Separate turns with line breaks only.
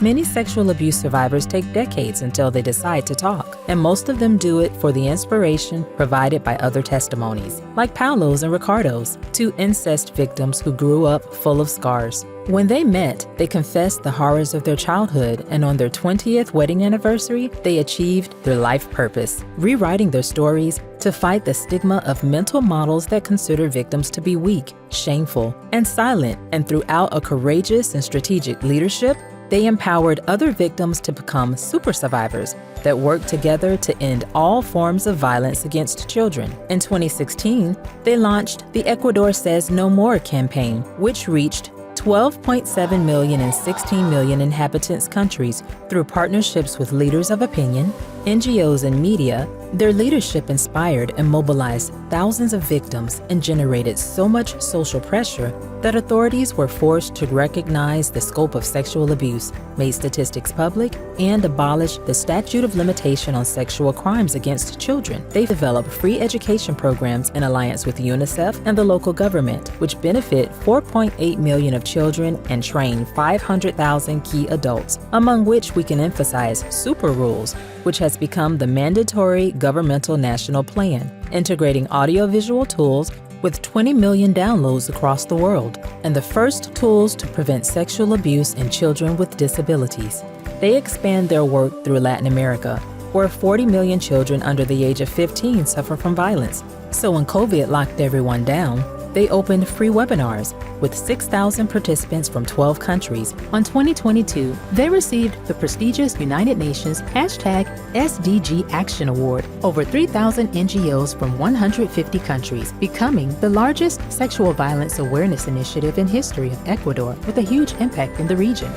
Many sexual abuse survivors take decades until they decide to talk, and most of them do it for the inspiration provided by other testimonies, like Paolo's and Ricardo's, two incest victims who grew up full of scars. When they met, they confessed the horrors of their childhood, and on their 20th wedding anniversary, they achieved their life purpose, rewriting their stories to fight the stigma of mental models that consider victims to be weak, shameful, and silent. And throughout a courageous and strategic leadership, they empowered other victims to become super survivors that work together to end all forms of violence against children. In 2016, they launched the Ecuador Says No More campaign, which reached 12.7 million and 16 million inhabitants countries through partnerships with leaders of opinion, NGOs, and media. Their leadership inspired and mobilized thousands of victims and generated so much social pressure that authorities were forced to recognize the scope of sexual abuse, made statistics public, and abolished the statute of limitation on sexual crimes against children. They developed free education programs in alliance with UNICEF and the local government, which benefit 4.8 million of children and train 500,000 key adults, among which we can emphasize Super Rules, which has become the mandatory governmental national plan, integrating audiovisual tools with 20 million downloads across the world, and the first tools to prevent sexual abuse in children with disabilities. They expand their work through Latin America, where 40 million children under the age of 15 suffer from violence. So when COVID locked everyone down, they opened free webinars with 6,000 participants from 12 countries. On 2022, they received the prestigious United Nations #SDG Action Award, over 3,000 NGOs from 150 countries, becoming the largest sexual violence awareness initiative in history of Ecuador with a huge impact in the region.